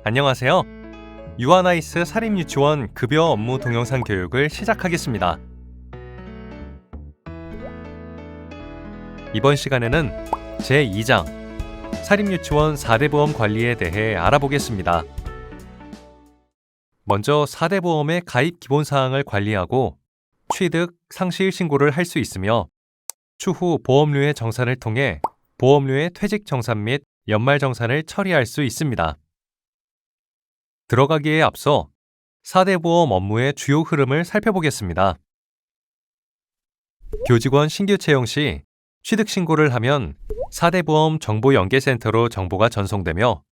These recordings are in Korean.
안녕하세요. 유아나이스 사립유치원 급여 업무 동영상 교육을 시작하겠습니다. 이번 시간에는 제2장 사립유치원 4대 보험 관리에 대해 알아보겠습니다. 먼저 4대 보험의 가입 기본사항을 관리하고 취득, 상실 신고를 할 수 있으며 추후 보험료의 정산을 통해 보험료의 퇴직 정산 및 연말 정산을 처리할 수 있습니다. 들어가기에 앞서 4대 보험 업무의 주요 흐름을 살펴보겠습니다. 교직원 신규 채용 시 취득 신고를 하면 4대 보험 정보연계센터로 정보가 전송되며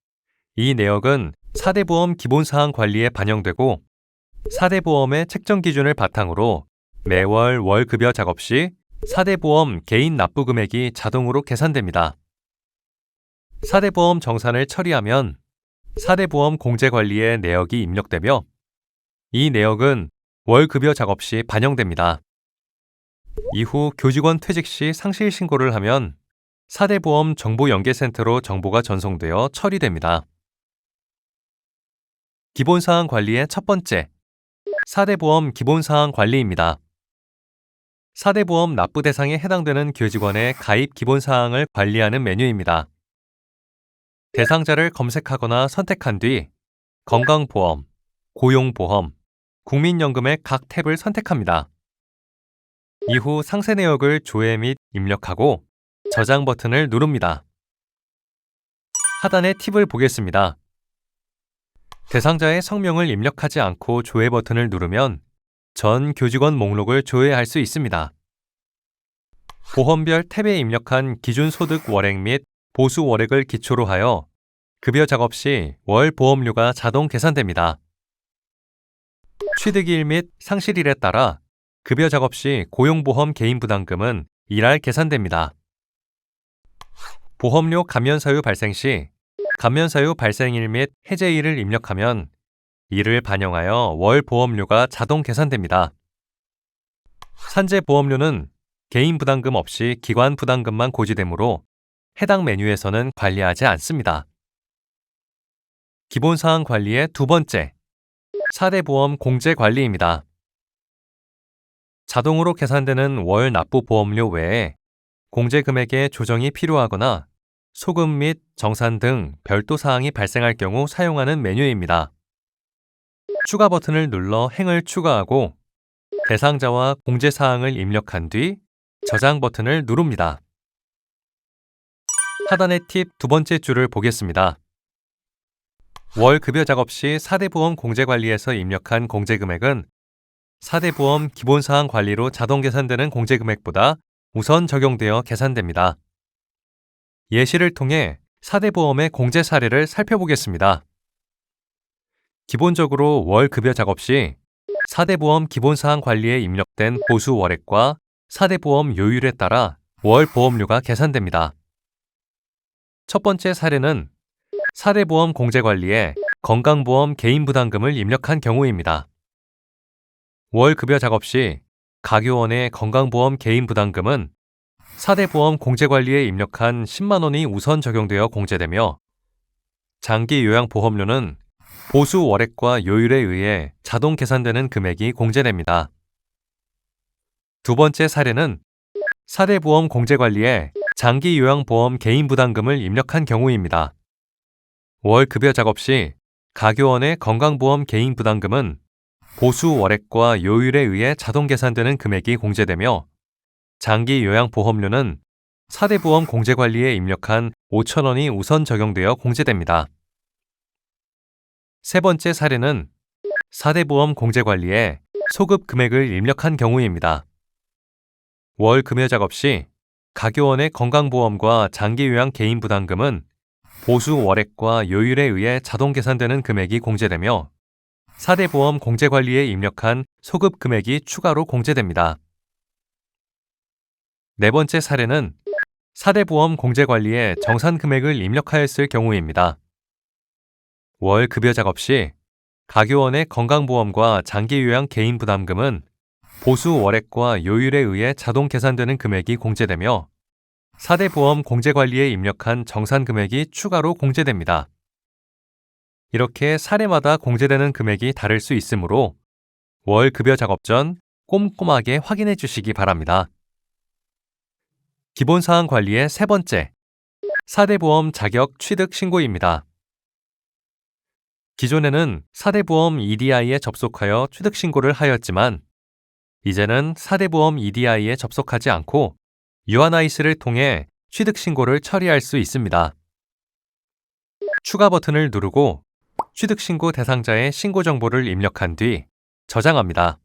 이 내역은 4대 보험 기본사항 관리에 반영되고 4대 보험의 책정 기준을 바탕으로 매월 월급여 작업 시 4대 보험 개인 납부 금액이 자동으로 계산됩니다. 4대 보험 정산을 처리하면 4대 보험 공제 관리에 내역이 입력되며 이 내역은 월급여 작업 시 반영됩니다. 이후 교직원 퇴직 시 상실 신고를 하면 4대 보험 정보연계센터로 정보가 전송되어 처리됩니다. 기본사항 관리의 첫 번째, 4대 보험 기본사항 관리입니다. 4대 보험 납부 대상에 해당되는 교직원의 가입 기본사항을 관리하는 메뉴입니다. 대상자를 검색하거나 선택한 뒤 건강보험, 고용보험, 국민연금의 각 탭을 선택합니다. 이후 상세 내역을 조회 및 입력하고 저장 버튼을 누릅니다. 하단의 팁을 보겠습니다. 대상자의 성명을 입력하지 않고 조회 버튼을 누르면 전 교직원 목록을 조회할 수 있습니다. 보험별 탭에 입력한 기준 소득 월액 및 보수 월액을 기초로 하여 급여 작업 시 월 보험료가 자동 계산됩니다. 취득일 및 상실일에 따라 급여 작업 시 고용보험 개인부담금은 일할 계산됩니다. 보험료 감면사유 발생 시 감면사유 발생일 및 해제일을 입력하면 이를 반영하여 월 보험료가 자동 계산됩니다. 산재 보험료는 개인 부담금 없이 기관 부담금만 고지되므로 해당 메뉴에서는 관리하지 않습니다. 기본사항 관리의 두 번째, 4대 보험 공제 관리입니다. 자동으로 계산되는 월 납부 보험료 외에 공제 금액의 조정이 필요하거나 소금 및 정산 등 별도 사항이 발생할 경우 사용하는 메뉴입니다. 추가 버튼을 눌러 행을 추가하고 대상자와 공제 사항을 입력한 뒤 저장 버튼을 누릅니다. 하단의 팁 두 번째 줄을 보겠습니다. 월 급여 작업 시 4대 보험 공제 관리에서 입력한 공제 금액은 4대 보험 기본사항 관리로 자동 계산되는 공제 금액보다 우선 적용되어 계산됩니다. 예시를 통해 4대 보험의 공제 사례를 살펴보겠습니다. 기본적으로 월 급여 작업 시 4대 보험 기본사항 관리에 입력된 보수 월액과 4대 보험 요율에 따라 월 보험료가 계산됩니다. 첫 번째 사례는 4대 보험 공제 관리에 건강보험 개인부담금을 입력한 경우입니다. 월 급여 작업 시 가교원의 건강보험 개인부담금은 4대 보험 공제 관리에 입력한 10만 원이 우선 적용되어 공제되며 장기 요양보험료는 보수 월액과 요율에 의해 자동 계산되는 금액이 공제됩니다. 두 번째 사례는 4대 보험 공제 관리에 장기 요양보험 개인부담금을 입력한 경우입니다. 월 급여 작업 시 가교원의 건강보험 개인부담금은 보수 월액과 요율에 의해 자동 계산되는 금액이 공제되며 장기 요양보험료는 4대 보험 공제 관리에 입력한 5천 원이 우선 적용되어 공제됩니다. 세 번째 사례는 4대 보험 공제 관리에 소급 금액을 입력한 경우입니다. 월 급여 작업 시 가교원의 건강보험과 장기요양 개인부담금은 보수 월액과 요율에 의해 자동 계산되는 금액이 공제되며 4대 보험 공제 관리에 입력한 소급 금액이 추가로 공제됩니다. 네 번째 사례는 4대 보험 공제 관리에 정산 금액을 입력하였을 경우입니다. 월 급여 작업 시 가교원의 건강보험과 장기요양 개인부담금은 보수 월액과 요율에 의해 자동 계산되는 금액이 공제되며 4대 보험 공제 관리에 입력한 정산 금액이 추가로 공제됩니다. 이렇게 사례마다 공제되는 금액이 다를 수 있으므로 월 급여 작업 전 꼼꼼하게 확인해 주시기 바랍니다. 기본사항 관리의 세 번째, 4대 보험 자격 취득 신고입니다. 기존에는 4대 보험 EDI에 접속하여 취득 신고를 하였지만 이제는 4대 보험 EDI에 접속하지 않고 유아나이스를 통해 취득 신고를 처리할 수 있습니다. 추가 버튼을 누르고 취득 신고 대상자의 신고 정보를 입력한 뒤 저장합니다.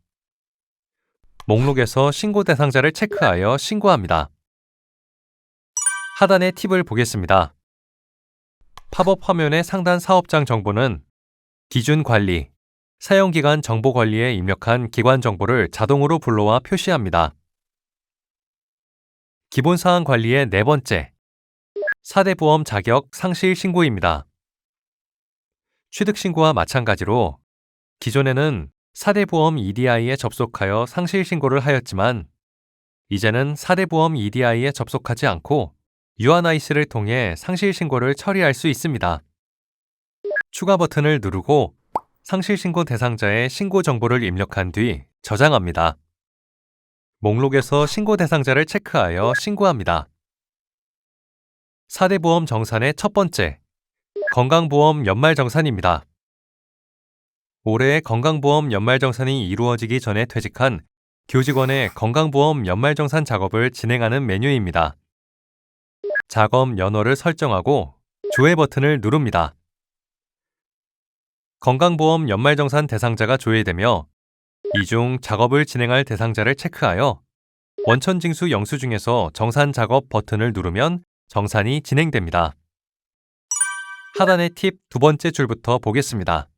목록에서 신고 대상자를 체크하여 신고합니다. 하단의 팁을 보겠습니다. 팝업 화면의 상단 사업장 정보는 기준 관리, 사용기간 정보 관리에 입력한 기관 정보를 자동으로 불러와 표시합니다. 기본사항 관리의 네 번째, 4대 보험 자격 상실 신고입니다. 취득 신고와 마찬가지로 기존에는 4대 보험 EDI에 접속하여 상실 신고를 하였지만 이제는 4대 보험 EDI에 접속하지 않고 유아나이스를 통해 상실 신고를 처리할 수 있습니다. 추가 버튼을 누르고 상실 신고 대상자의 신고 정보를 입력한 뒤 저장합니다. 목록에서 신고 대상자를 체크하여 신고합니다. 4대 보험 정산의 첫 번째, 건강보험 연말정산입니다. 올해의 건강보험 연말정산이 이루어지기 전에 퇴직한 교직원의 건강보험 연말정산 작업을 진행하는 메뉴입니다. 작업 연월을 설정하고 조회 버튼을 누릅니다. 건강보험 연말정산 대상자가 조회되며 이 중 작업을 진행할 대상자를 체크하여 원천징수 영수증에서 정산 작업 버튼을 누르면 정산이 진행됩니다. 하단의 팁 두 번째 줄부터 보겠습니다.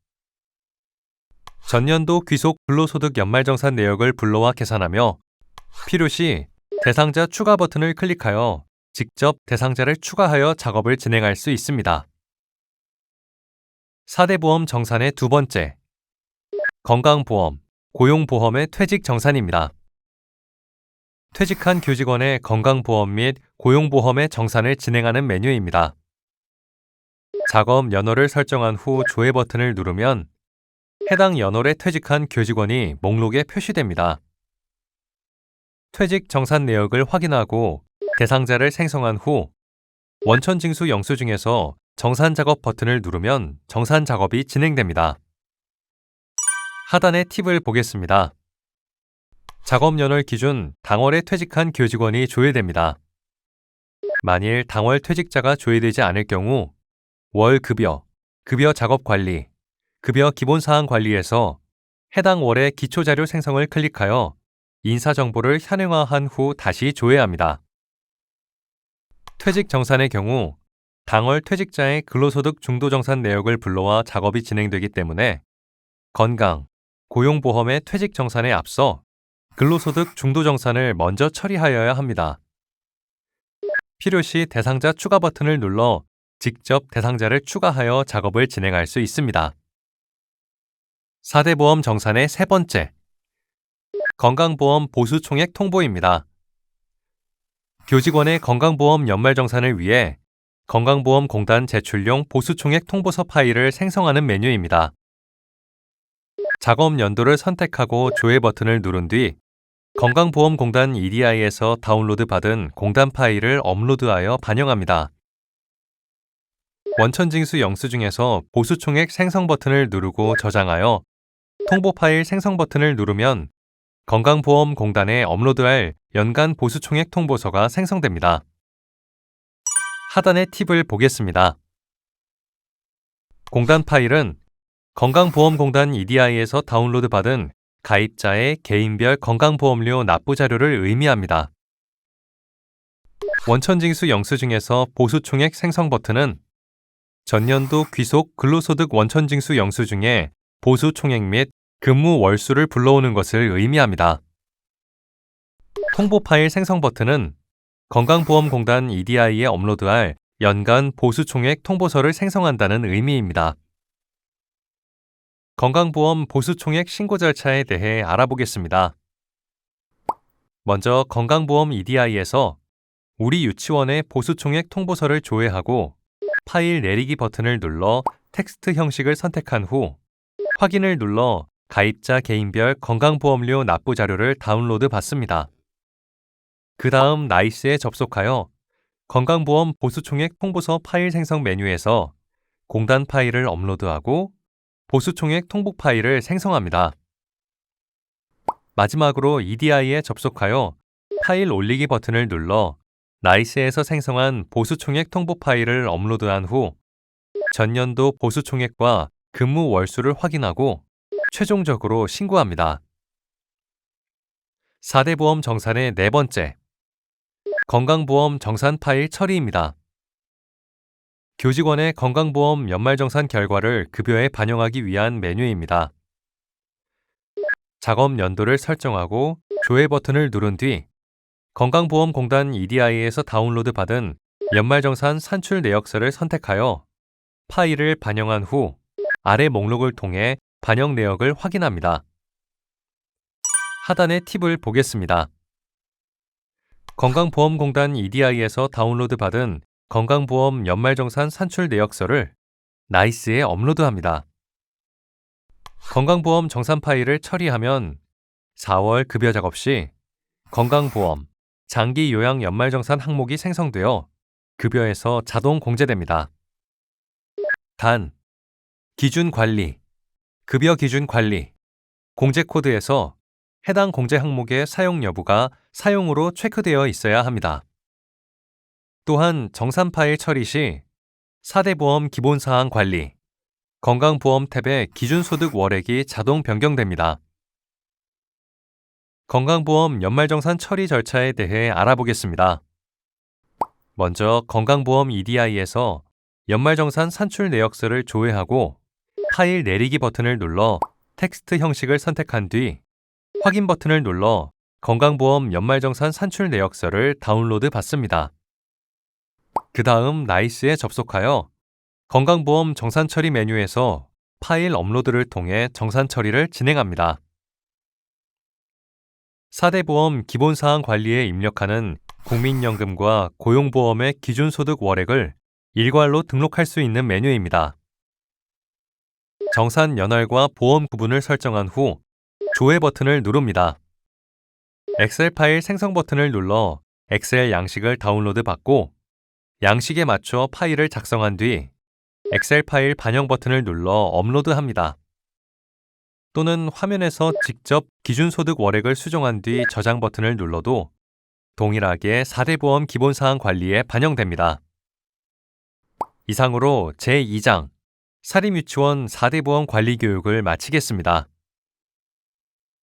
전년도 귀속 근로소득 연말정산 내역을 불러와 계산하며 필요시 대상자 추가 버튼을 클릭하여 직접 대상자를 추가하여 작업을 진행할 수 있습니다. 4대 보험 정산의 두 번째, 건강보험, 고용보험의 퇴직 정산입니다. 퇴직한 교직원의 건강보험 및 고용보험의 정산을 진행하는 메뉴입니다. 작업 연월을 설정한 후 조회 버튼을 누르면 해당 연월에 퇴직한 교직원이 목록에 표시됩니다. 퇴직 정산 내역을 확인하고 대상자를 생성한 후 원천징수 영수증에서 정산 작업 버튼을 누르면 정산 작업이 진행됩니다. 하단의 팁을 보겠습니다. 작업 연월 기준 당월에 퇴직한 교직원이 조회됩니다. 만일 당월 퇴직자가 조회되지 않을 경우 월 급여, 급여 작업 관리, 급여 기본사항 관리에서 해당 월의 기초자료 생성을 클릭하여 인사정보를 현행화한 후 다시 조회합니다. 퇴직 정산의 경우 당월 퇴직자의 근로소득 중도정산 내역을 불러와 작업이 진행되기 때문에 건강, 고용보험의 퇴직 정산에 앞서 근로소득 중도정산을 먼저 처리하여야 합니다. 필요시 대상자 추가 버튼을 눌러 직접 대상자를 추가하여 작업을 진행할 수 있습니다. 4대 보험 정산의 세 번째, 건강보험 보수총액 통보입니다. 교직원의 건강보험 연말정산을 위해 건강보험공단 제출용 보수총액 통보서 파일을 생성하는 메뉴입니다. 작업 연도를 선택하고 조회 버튼을 누른 뒤 건강보험공단 EDI에서 다운로드 받은 공단 파일을 업로드하여 반영합니다. 원천징수 영수증에서 보수총액 생성 버튼을 누르고 저장하여 통보 파일 생성 버튼을 누르면 건강보험공단에 업로드할 연간 보수총액 통보서가 생성됩니다. 하단의 팁을 보겠습니다. 공단 파일은 건강보험공단 EDI에서 다운로드 받은 가입자의 개인별 건강보험료 납부 자료를 의미합니다. 원천징수 영수증에서 보수총액 생성 버튼은 전년도 귀속 근로소득 원천징수 영수증에 보수총액 및 근무 월수를 불러오는 것을 의미합니다. 통보 파일 생성 버튼은 건강보험공단 EDI에 업로드할 연간 보수총액 통보서를 생성한다는 의미입니다. 건강보험 보수총액 신고 절차에 대해 알아보겠습니다. 먼저 건강보험 EDI에서 우리 유치원의 보수총액 통보서를 조회하고 파일 내리기 버튼을 눌러 텍스트 형식을 선택한 후 확인을 눌러 가입자 개인별 건강보험료 납부 자료를 다운로드 받습니다. 그 다음 나이스에 접속하여 건강보험 보수총액 통보서 파일 생성 메뉴에서 공단 파일을 업로드하고 보수총액 통보 파일을 생성합니다. 마지막으로 EDI에 접속하여 파일 올리기 버튼을 눌러 나이스에서 생성한 보수총액 통보 파일을 업로드한 후 전년도 보수총액과 근무 월수를 확인하고 최종적으로 신고합니다. 4대 보험 정산의 네 번째, 건강보험 정산 파일 처리입니다. 교직원의 건강보험 연말정산 결과를 급여에 반영하기 위한 메뉴입니다. 작업 연도를 설정하고 조회 버튼을 누른 뒤 건강보험공단 EDI에서 다운로드 받은 연말정산 산출 내역서를 선택하여 파일을 반영한 후 아래 목록을 통해 반영 내역을 확인합니다. 하단의 팁을 보겠습니다. 건강보험공단 EDI에서 다운로드 받은 건강보험 연말정산 산출 내역서를 나이스에 업로드합니다. 건강보험 정산 파일을 처리하면 4월 급여 작업 시 건강보험 장기 요양 연말정산 항목이 생성되어 급여에서 자동 공제됩니다. 단, 기준 관리, 급여 기준 관리, 공제 코드에서 해당 공제 항목의 사용 여부가 사용으로 체크되어 있어야 합니다. 또한 정산 파일 처리 시 4대 보험 기본사항 관리, 건강보험 탭의 기준소득 월액이 자동 변경됩니다. 건강보험 연말정산 처리 절차에 대해 알아보겠습니다. 먼저 건강보험 EDI에서 연말정산 산출 내역서를 조회하고 파일 내리기 버튼을 눌러 텍스트 형식을 선택한 뒤 확인 버튼을 눌러 건강보험 연말정산 산출 내역서를 다운로드 받습니다. 그 다음 나이스에 접속하여 건강보험 정산 처리 메뉴에서 파일 업로드를 통해 정산 처리를 진행합니다. 4대 보험 기본사항 관리에 입력하는 국민연금과 고용보험의 기준소득 월액을 일괄로 등록할 수 있는 메뉴입니다. 정산 연할과 보험 구분을 설정한 후 조회 버튼을 누릅니다. 엑셀 파일 생성 버튼을 눌러 엑셀 양식을 다운로드 받고 양식에 맞춰 파일을 작성한 뒤 엑셀 파일 반영 버튼을 눌러 업로드합니다. 또는 화면에서 직접 기준소득 월액을 수정한 뒤 저장 버튼을 눌러도 동일하게 4대 보험 기본사항 관리에 반영됩니다. 이상으로 제2장 사립유치원 4대 보험 관리 교육을 마치겠습니다.